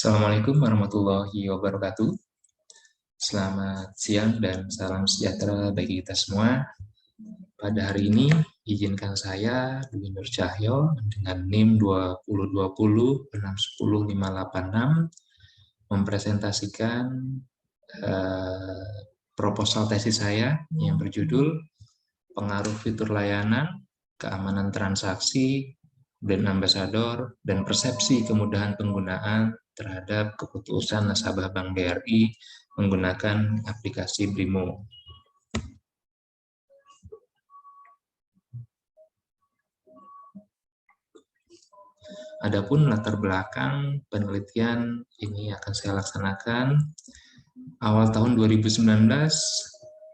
Assalamualaikum warahmatullahi wabarakatuh. Selamat siang dan salam sejahtera bagi kita semua. Pada hari ini, izinkan saya, Dwi Nur Cahyo, dengan NIM 2020-610586, mempresentasikan proposal tesis saya yang berjudul Pengaruh Fitur Layanan, Keamanan Transaksi, Brand Ambassador, dan Persepsi Kemudahan Penggunaan terhadap keputusan nasabah Bank BRI menggunakan aplikasi Brimo. Adapun latar belakang penelitian ini akan saya laksanakan. Awal tahun 2019,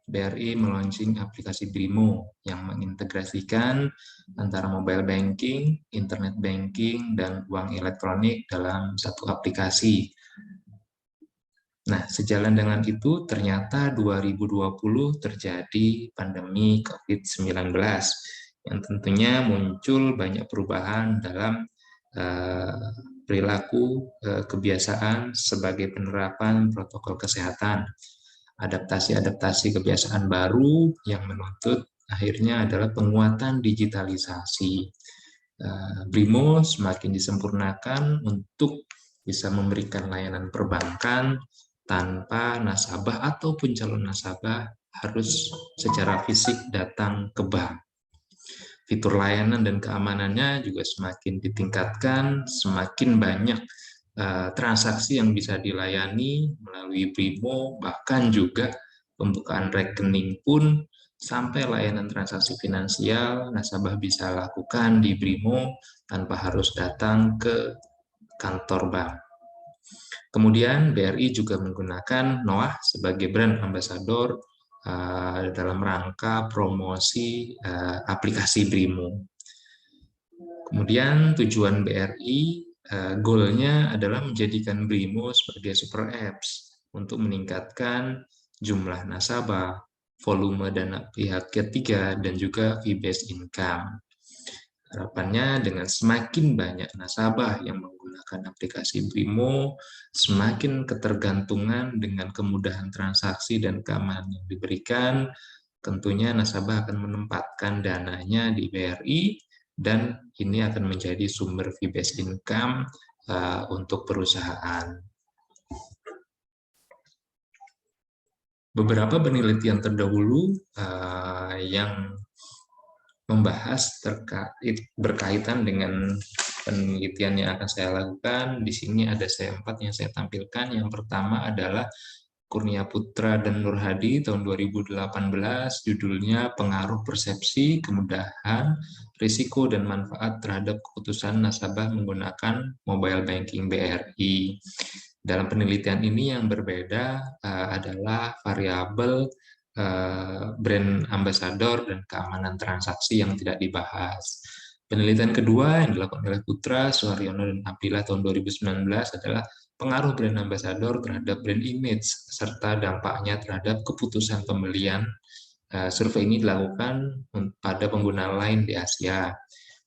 BRI meluncing aplikasi Brimo yang mengintegrasikan antara mobile banking, internet banking, dan uang elektronik dalam satu aplikasi. Nah, sejalan dengan itu, ternyata 2020 terjadi pandemi COVID-19 yang tentunya muncul banyak perubahan dalam perilaku kebiasaan sebagai penerapan protokol kesehatan. Adaptasi-adaptasi kebiasaan baru yang menuntut akhirnya adalah penguatan digitalisasi. Brimo semakin disempurnakan untuk bisa memberikan layanan perbankan tanpa nasabah ataupun calon nasabah harus secara fisik datang ke bank. Fitur layanan dan keamanannya juga semakin ditingkatkan, semakin banyak transaksi yang bisa dilayani melalui Brimo, bahkan juga pembukaan rekening pun sampai layanan transaksi finansial nasabah bisa lakukan di Brimo tanpa harus datang ke kantor bank. Kemudian BRI juga menggunakan Noah sebagai brand ambassador dalam rangka promosi aplikasi Brimo. Kemudian tujuan BRI goalnya adalah menjadikan Brimo sebagai super apps untuk meningkatkan jumlah nasabah, volume dana pihak ketiga, dan juga fee-based income. Harapannya dengan semakin banyak nasabah yang menggunakan aplikasi Brimo, semakin ketergantungan dengan kemudahan transaksi dan keamanan yang diberikan, tentunya nasabah akan menempatkan dananya di BRI, dan ini akan menjadi sumber fee-based income untuk perusahaan. Beberapa penelitian terdahulu yang membahas berkaitan dengan penelitian yang akan saya lakukan. Di sini ada C4 yang saya tampilkan. Yang pertama adalah Kurnia Putra dan Nur Hadi tahun 2018, judulnya Pengaruh Persepsi, Kemudahan, Risiko, dan Manfaat terhadap Keputusan Nasabah Menggunakan Mobile Banking BRI. Dalam penelitian ini yang berbeda adalah variabel brand ambassador dan keamanan transaksi yang tidak dibahas. Penelitian kedua yang dilakukan oleh Putra, Suharyono, dan Abdillah tahun 2019 adalah pengaruh brand ambassador terhadap brand image, serta dampaknya terhadap keputusan pembelian. Survei ini dilakukan pada pengguna lain di Asia.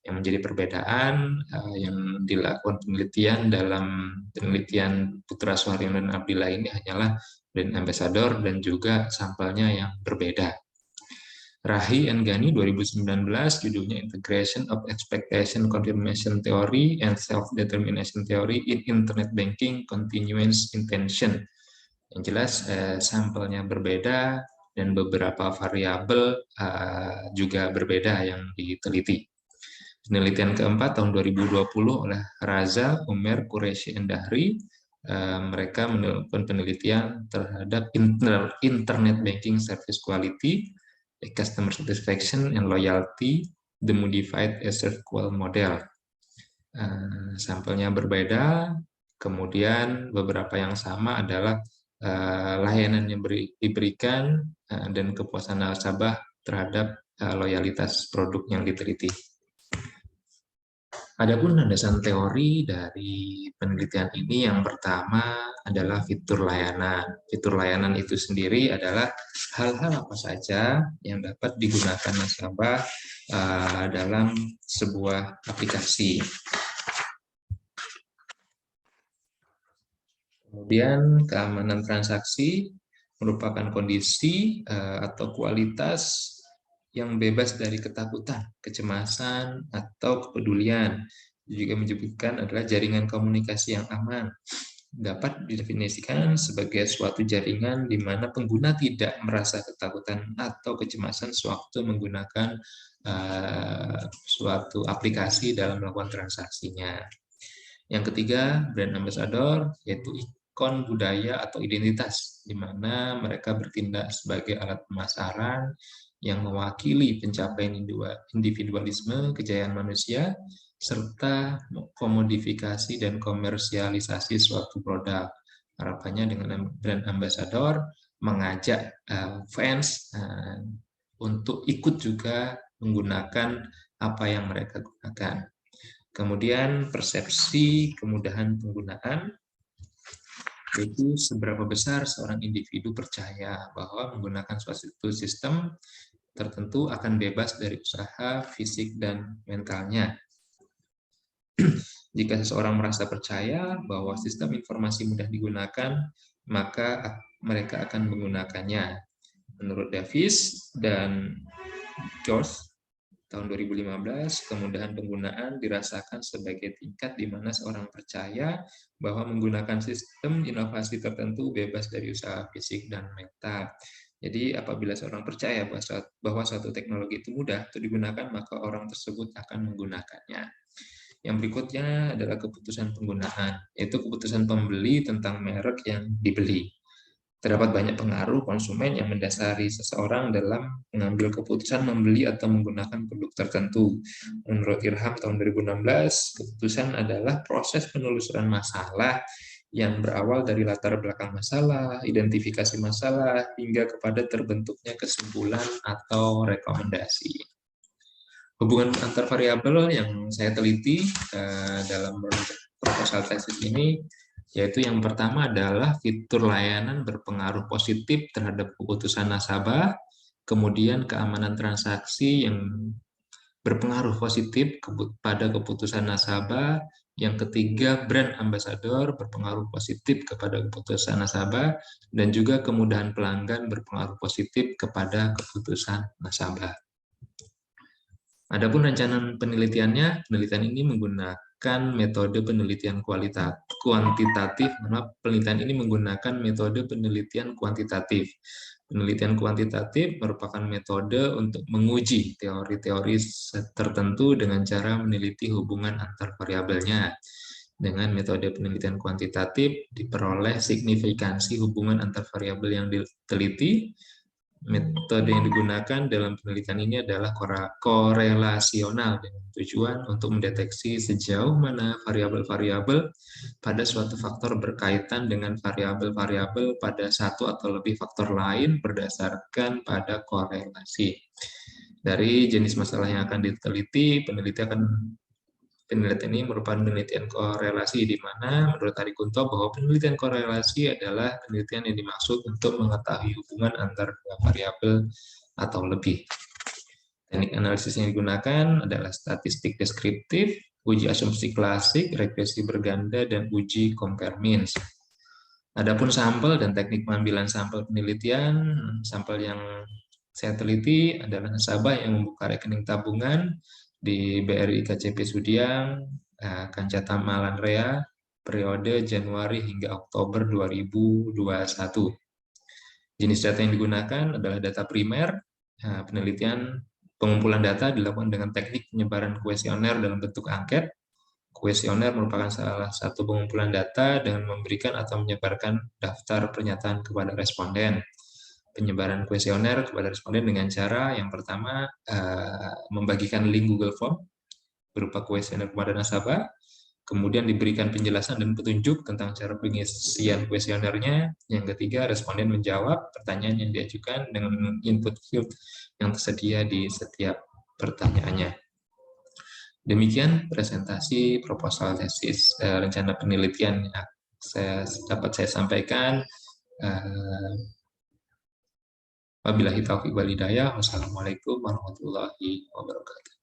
Yang menjadi perbedaan yang dilakukan penelitian dalam penelitian Putra, Suharyono, dan Abdillah ini hanyalah brand ambassador dan juga sampelnya yang berbeda. Rahi and Ghani 2019, judulnya Integration of Expectation Confirmation Theory and Self-Determination Theory in Internet Banking Continuous Intention. Yang jelas sampelnya berbeda dan beberapa variabel juga berbeda yang diteliti. Penelitian keempat tahun 2020 oleh Raza, Umer, Qureshi, and Dahri. Mereka melakukan penelitian terhadap Internet Banking Service Quality, Customer Satisfaction and Loyalty, the Modified SQL Model. Sampelnya berbeda, kemudian beberapa yang sama adalah layanan yang diberikan dan kepuasan nasabah terhadap loyalitas produk yang diteliti. Adapun landasan teori dari penelitian ini yang pertama adalah fitur layanan. Fitur layanan itu sendiri adalah hal-hal apa saja yang dapat digunakan nasabah dalam sebuah aplikasi. Kemudian keamanan transaksi merupakan kondisi atau kualitas yang bebas dari ketakutan, kecemasan, atau kepedulian. Juga menyebutkan adalah jaringan komunikasi yang aman. Dapat didefinisikan sebagai suatu jaringan di mana pengguna tidak merasa ketakutan atau kecemasan sewaktu menggunakan suatu aplikasi dalam melakukan transaksinya. Yang ketiga, brand ambassador, yaitu ikon budaya atau identitas, di mana mereka bertindak sebagai alat pemasaran yang mewakili pencapaian individualisme, kejayaan manusia, serta komodifikasi dan komersialisasi suatu produk. Harapannya dengan brand ambassador mengajak fans untuk ikut juga menggunakan apa yang mereka gunakan. Kemudian persepsi kemudahan penggunaan, yaitu seberapa besar seorang individu percaya bahwa menggunakan suatu sistem tertentu akan bebas dari usaha fisik dan mentalnya. Jika seseorang merasa percaya bahwa sistem informasi mudah digunakan, maka mereka akan menggunakannya. Menurut Davis dan George, tahun 2015, kemudahan penggunaan dirasakan sebagai tingkat di mana seorang percaya bahwa menggunakan sistem inovasi tertentu bebas dari usaha fisik dan mental. Jadi apabila seorang percaya bahwa suatu teknologi itu mudah untuk digunakan, maka orang tersebut akan menggunakannya. Yang berikutnya adalah keputusan penggunaan, yaitu keputusan pembeli tentang merek yang dibeli. Terdapat banyak pengaruh konsumen yang mendasari seseorang dalam mengambil keputusan membeli atau menggunakan produk tertentu. Menurut Irham tahun 2016, keputusan adalah proses penelusuran masalah yang berawal dari latar belakang masalah, identifikasi masalah, hingga kepada terbentuknya kesimpulan atau rekomendasi. Hubungan antar variabel yang saya teliti dalam proposal tesis ini, yaitu yang pertama adalah fitur layanan berpengaruh positif terhadap keputusan nasabah, kemudian keamanan transaksi yang berpengaruh positif pada keputusan nasabah, yang ketiga brand ambassador berpengaruh positif kepada keputusan nasabah, dan juga kemudahan pelanggan berpengaruh positif kepada keputusan nasabah. Adapun rencana penelitiannya, penelitian ini menggunakan metode penelitian kuantitatif. Penelitian ini menggunakan metode penelitian kuantitatif. Penelitian kuantitatif merupakan metode untuk menguji teori-teori tertentu dengan cara meneliti hubungan antar variabelnya. Dengan metode penelitian kuantitatif diperoleh signifikansi hubungan antar variabel yang diteliti. Metode yang digunakan dalam penelitian ini adalah korelasional dengan tujuan untuk mendeteksi sejauh mana variabel-variabel pada suatu faktor berkaitan dengan variabel-variabel pada satu atau lebih faktor lain berdasarkan pada korelasi. Dari jenis masalah yang akan diteliti, penelitian ini merupakan penelitian korelasi, di mana menurut Ari Kunto bahwa penelitian korelasi adalah penelitian yang dimaksud untuk mengetahui hubungan antar dua variabel atau lebih. Teknik analisis yang digunakan adalah statistik deskriptif, uji asumsi klasik, regresi berganda, dan uji compare means. Adapun sampel dan teknik pengambilan sampel penelitian, sampel yang saya teliti adalah nasabah yang membuka rekening tabungan di BRI KCP Sudiang, Kancata Malanrea, periode Januari hingga Oktober 2021. Jenis data yang digunakan adalah data primer. Penelitian pengumpulan data dilakukan dengan teknik penyebaran kuesioner dalam bentuk angket. Kuesioner merupakan salah satu pengumpulan data dengan memberikan atau menyebarkan daftar pernyataan kepada responden. Penyebaran kuesioner kepada responden dengan cara yang pertama membagikan link Google Form berupa kuesioner kepada nasabah, kemudian diberikan penjelasan dan petunjuk tentang cara pengisian kuesionernya. Yang ketiga, responden menjawab pertanyaan yang diajukan dengan input field yang tersedia di setiap pertanyaannya. Demikian presentasi proposal tesis rencana penelitian yang dapat saya sampaikan. Wabillahi taufiq wal hidayah. Wassalamualaikum warahmatullahi wabarakatuh.